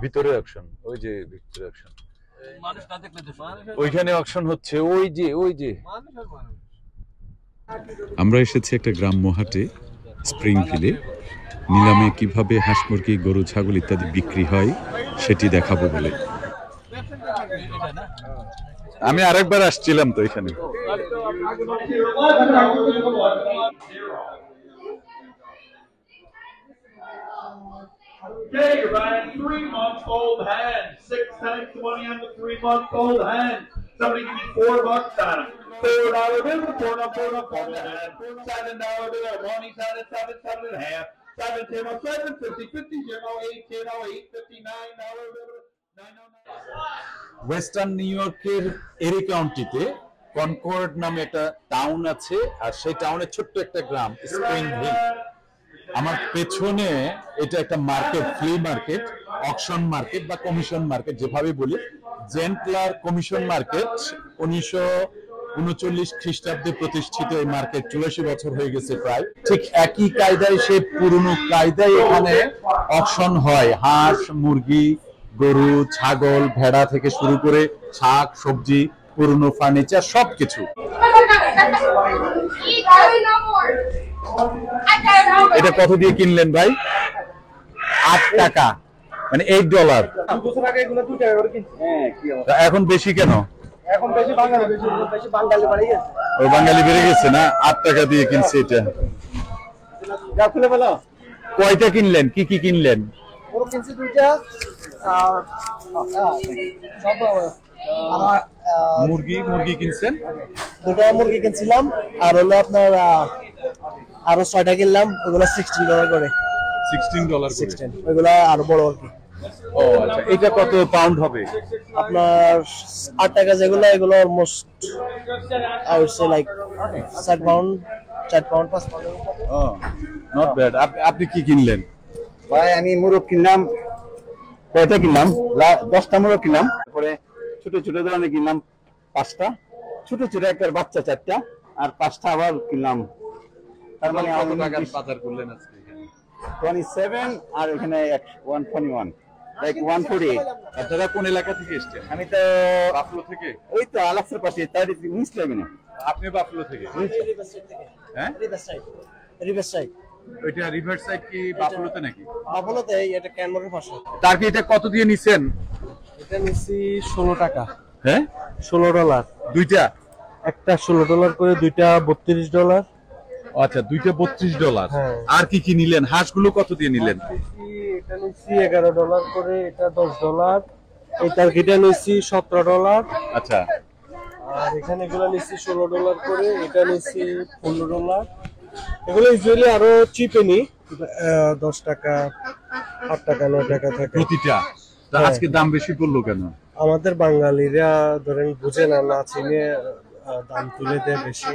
ভিতরে অকশন, ওই যে ভিতরে অকশন, ওইখানে অকশন হচ্ছে, ওই যে আমরা এসেছি একটা গ্রাম্য হাটে স্প্রিংফিলে। নিলামে কিভাবে হাঁস মুরগি গরু ছাগল ইত্যাদি বিক্রি হয় সেটি দেখাবো বলে। আমি আরেকবার আসছিলাম তো এখানে। Okay, you're buying 3-month-old hen. 6 times 20 on the 3-month-old hen. Somebody give me $4 on it. $4 bill, $4 hen. $7 bill, money, 7.5. 7, 10, 7, 50, 50, 8, 10, 8, $59 bill. Western new ইয়র্কের এরি কাউন্টিতে কনকর্ড নামে একটা টাউন আছে, আর সেই টাউনের ছোট্ট একটা গ্রাম স্প্রিংভিল। আমার পেছনে এটা একটা market, flea market, auction market বা কমিশন মার্কেট যেভাবে বলি। জেন্টলার কমিশন মার্কেট 1939 খ্রিস্টাব্দে প্রতিষ্ঠিত এই মার্কেট, 84 বছর হয়ে গেছে প্রায়। ঠিক একই কায়দায়, সেই পুরনো কায়দায় এখানে অকশন হয়। হাঁস মুরগি গরু ছাগল ভেড়া থেকে শুরু করে শাক সবজি পুরনো ফার্নিচার সবকিছু। এটা কত দিয়ে কিনলেন ভাই? 8 টাকা, মানে $8। এখন বেশি কেন? এখন বেশি বাঙালি বেড়ে গেছে। ও বাঙালি বেড়ে গেছে না, 8 টাকা দিয়ে কিনছে এটা। খুলে বলো কয়টা কিনলেন, কি কি কিনলেন? কিনছি 2টা। মুরগি কিনছেন? 2টা মুরগি কিনছিলাম, আর হলো আপনার আরো 6টা কিনলাম, ওগুলো $16 করে। $16 ওইগুলা আরো বড় আর কি। ও আচ্ছা, এটা কত পাউন্ড হবে? আপনার 8 টাকা যেগুলো, এগুলো almost I would say like 4 pound 5 pound. Oh not bad. আপনি কি কিনলেন? ভাই আমি মুরগ কিনলাম, কয়টা কিনলাম? 10টা মুরগ কিনলাম। তারপরে ছোট ছোট ধরনের কিনলাম 5টা, ছোট ছোট একটা বাচ্চা 4টা, আর 5টা আবার কিনলাম। তার মানে কত টাকার বাজার করলেন আজকে? 27, আর এখানে 121, লাইক 148। আপনারা কোন এলাকা থেকে এসেছেন? আমি তো বাফলো থেকে। ওই তো আলাক্সের পাশে 1911। আপনি বাফলো থেকে? হ্যাঁ, রিভার সাইড। ওইটা রিভার সাইড কি বাফলোতে নাকি? বাফলোতে, এটা ক্যানমোরের পাশে। তার কি এটা কত দিয়ে নিছেন? এটা নিছি 16 টাকা। হ্যাঁ, $16। দুইটা? একটা $16 করে, দুইটা $32। আচ্ছা, দুইটা $32। হ্যাঁ। আর কি কি নিলেন? হাঁসগুলো কত দিয়ে নিলেন? এটা নিছি $11 করে, এটা $10। এই টার্কিটা নিছি $17। আচ্ছা, আর এখানে এগুলো নিছি $16 করে, এটা নিছি $15। এগুলো ইউজুয়ালি আরো চিপে নি, 10 টাকা 8 টাকা 9 টাকা থাকে প্রতিটা। তা আজকে দাম বেশি পড়লো কেন? আমাদের বাঙালিরা ধরেন বুঝে না চিনে দাম তুলে দেয় বেশি।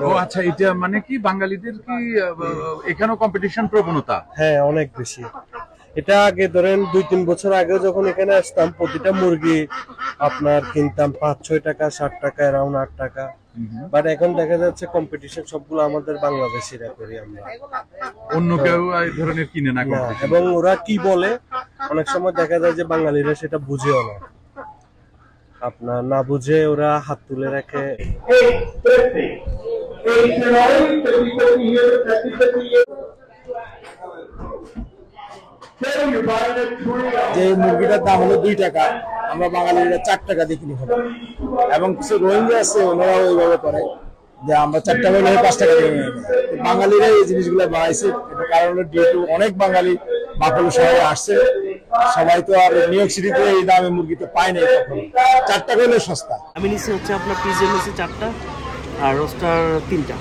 ও আচ্ছা, এটা মানে কি বাঙালিদের কি এখানেও কম্পিটিশন প্রবণতা? হ্যাঁ, অনেক বেশি। এটা আগে ধরেন 2-3 বছর আগে যখন এখানে আসতাম, প্রতিটা মুরগি আপনার কিনতাম 5-6 টাকা 60 টাকা, অ্যারাউন্ড 8 টাকা। বাট এখন দেখা যাচ্ছে কম্পিটিশন সবগুলো আমাদের বাংলাদেশিরা করি আমরা, অন্য কেউ এই ধরনের কিনে না। এবং ওরা কি বলে অনেক সময় দেখা যায় যে বাঙালিরা সেটা বুঝেও না, আপনার না বুঝে ওরা হাত তুলে রাখে। 850. 50 here, 50 here. যে মুরগিটার দাম হলো 2 টাকা, আমরা বাঙালিরা 4 টাকা দিয়ে কিনে খাবো। এবং কিছু রোহিঙ্গা আছে, ওনারা ওইভাবে করে যে আমরা 4 টাকা নিয়ে 5 টাকা দিয়ে নেব। বাঙালিরা এই জিনিসগুলো বাড়াইছে, এটা কারণ যেহেতু অনেক বাঙালি বাফলো শহরে আসছে, সবাই তো আর নিউ ইয়র্ক সিটিতে এই দামে মুরগি তো পায় না, 4 টাকা হলে সস্তা। আমি নিচ্ছি হচ্ছে আপনার পিজন নিচ্ছি 4টা, আর রোস্টার 3টা।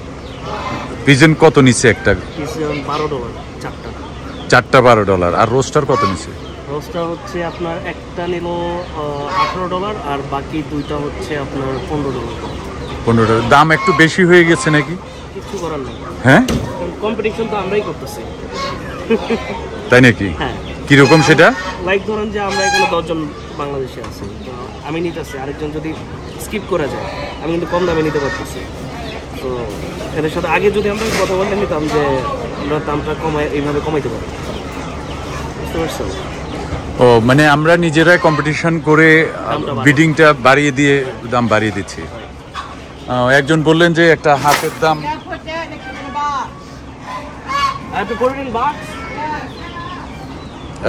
পিজন কত নিছে একটা? পিজন $12 4টা। 4টা $12। আর রোস্টার কত নিছে? রোস্টার হচ্ছে আপনার একটা নিল $18, আর বাকি 2টা হচ্ছে আপনার $15। $15। দাম একটু বেশি হয়ে গেছে নাকি? কিছু করার নেই। হ্যাঁ, কম্পিটিশন তো আমরাই করতেছি। তাই নাকি? হ্যাঁ। কিরকম সেটা? লাইক ধরেন যে আমরা এখানে 10 জন বাংলাদেশি আছি, তো আমি নিতেছি, আরেকজন যদি স্কিপ করে যায় আমি কিন্তু কম দামে নিতে পারতেছি। তো এদের সাথে আগে যদি আমরা কথা বলতে নিতাম যে আমরা দামটা কমাই, এইভাবে কমাইতে পারি, বুঝতে পারছেন? ও মানে আমরা নিজেরাই কম্পিটিশন করে দামটা বাড়াই। বিডিংটা বাড়িয়ে দিয়ে দাম বাড়িয়ে দিচ্ছি। একজন বললেন যে একটা হাঁসের দাম Gotta put that in the box. I have to put it in box?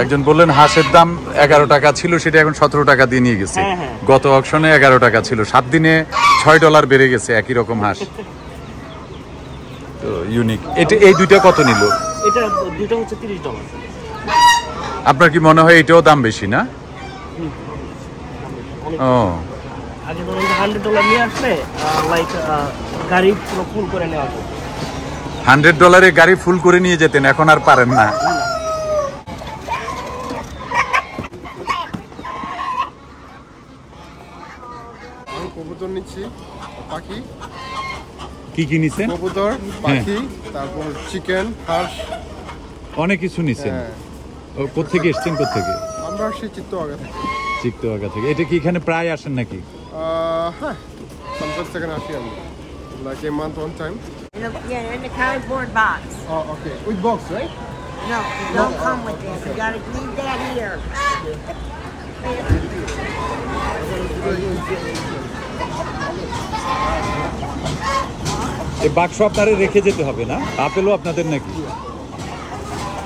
একজন বললেন হাঁসের দাম 11 টাকা ছিল, সেটা এখন 17 টাকা দিয়ে নিয়ে গেছে। হ্যাঁ, হ্যাঁ। গত অকশনে 11 টাকা ছিল, 7 দিনে $6 বেড়ে গেছে একই রকম হাঁস। তো ইউনিক। এটা এই দুইটা কত নিল? এটা দুটো হচ্ছে $30। আপনার কি মনে হয় এটাও দাম বেশি না? ও আগে ধরুন যে $100 নিয়ে আসলে লাইক গাড়ি পুরো ফুল করে নেওয়া যেত। $100 গাড়ি ফুল করে নিয়ে যেতেন, এখন আর পারেন না। আমি কবুতর নিচ্ছি, পাখি, কি কি নিছেন? কবুতর, পাখি, তারপর চিকেন, হাঁস। অনেক কিছু নিছেন। হ্যাঁ, ও কোত্থেকে এসছেন? কোত্থেকে? আমরা আসছি চিত্তওয়াগা থেকে। চিত্তওয়াগা থেকে। এটা কি এখানে প্রায় আসেন নাকি? হ্যাঁ, সামটাইমস এখানে আসি আমি, like a month one time. Yeah, in the cardboard box. Oh, okay. With box, right? No, it don't come with this. You gotta leave that here. এই বাক্স আপনারে রেখে যেতে হবে না? আপেলও আপনাদের নাকি?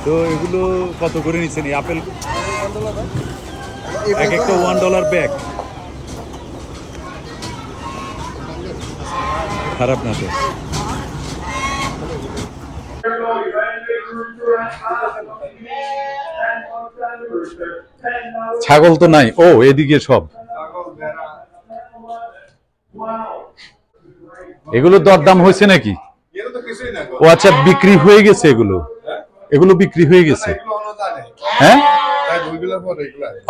তো এগুলো কত করে নিচ্ছেন এই আপেল? এক একটা $1 ব্যাগ। খারাপ না তো? ছাগল তো নাই। ও এদিকে সব এগুলো দরদাম হয়েছে নাকি? ও আচ্ছা, বিক্রি হয়ে গেছে এগুলো? এগুলো বিক্রি হয়ে গেছে? হ্যাঁ,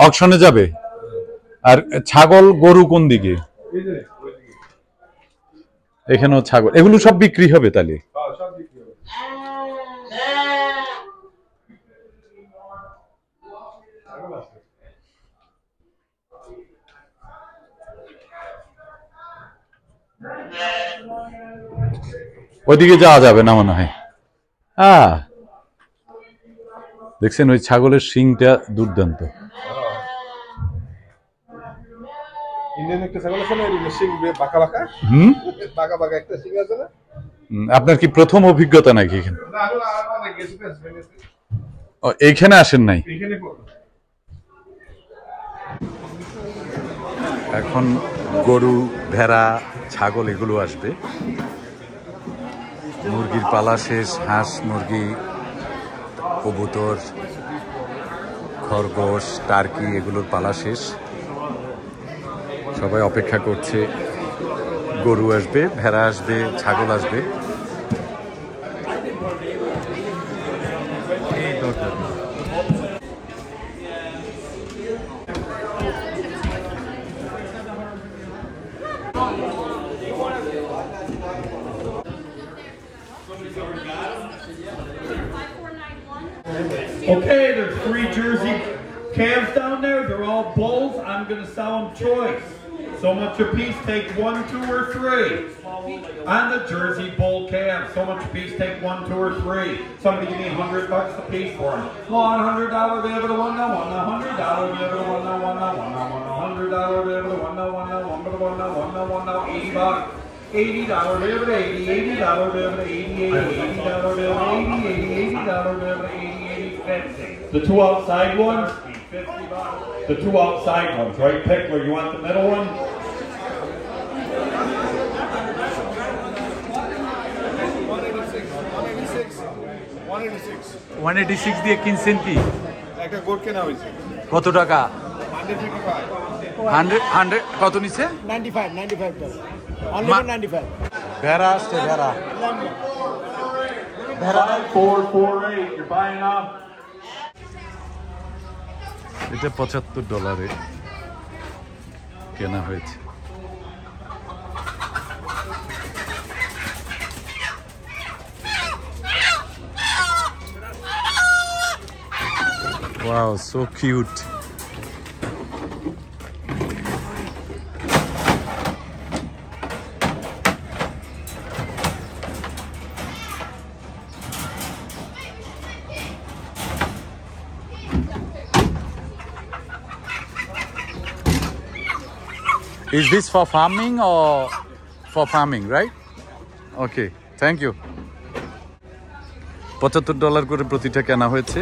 অকশনে যাবে। আর ছাগল গরু কোন দিকে? এখানেও ছাগল। এগুলো সব বিক্রি হবে তাহলে? ওইদিকে যাওয়া যাবে না মনে হয়। দেখছেন ওই ছাগলের শিংটা দুর্দান্ত। ইন্ডিয়ান একটা ছাগল আছে না, এর শিং বাঁকা বাঁকা, বাঁকা বাঁকা একটা শিং আছে না? আপনার কি প্রথম অভিজ্ঞতা নাকি এখানে? না, আমি গেছি পেন্সিলভেনিয়াতে। ও, এইখানে আসেন নাই? এখানে এখন গরু, ভেড়া, ছাগল এগুলো আসবে। মুরগির পালা শেষ। হাঁস, মুরগি, কবুতর, খরগোশ, টার্কি এগুলোর পালা শেষ। সবাই অপেক্ষা করছে। গরু আসবে, ভেড়া আসবে, ছাগল আসবে। Okay, there's 3 Jersey calves down there. They're all bulls. I'm going to sell them choice. So much a piece, take 1, 2, or 3. On the Jersey bull calves, so much a piece, take 1, 2, or 3. Somebody give me $100 a piece for them. $100, be able to $1, $1, $100, be able to $1, $1, $1, $100, be able to $1, $1, $1, $1, $80. $80, be able to 80, $80, be able to 80, $80, be able to 80, $80, be able to 80, the 2 outside ones, the 2 outside ones, right? Pickler, you want the middle one? $186 দিয়ে কিনছেন কি? একটা goat কেনা হয়েছে। কত টাকা? 155। 100 কত নিচ্ছে? $95 only for 95 ভেড়া আসছে, ভেড়া। 448, you're buying off. এটা $75 কেনা হয়েছে। Wow, so cute. Is this for farming or for farming, right? Okay, thank you. $75 করে প্রতিটা কেনা হয়েছে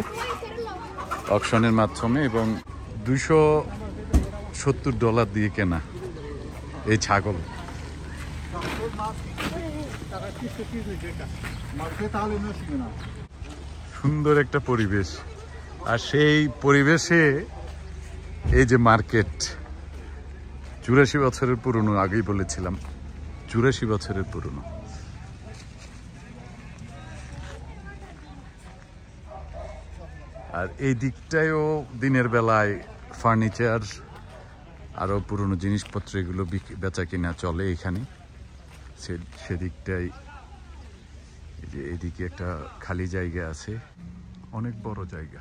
অকশনের মাধ্যমে এবং $270 দিয়ে কেনা এই ছাগল। সুন্দর একটা পরিবেশ, আর সেই পরিবেশে এই যে মার্কেট 84 বছরের পুরনো, আগেই বলেছিলাম 84 বছরের পুরনো। আর এই দিকটায়ও দিনের বেলায় ফার্নিচার আরো পুরনো জিনিসপত্র এগুলো বেচা কিনা চলে এখানে। সেদিকটাই এই যে এদিকে একটা খালি জায়গা আছে, অনেক বড় জায়গা।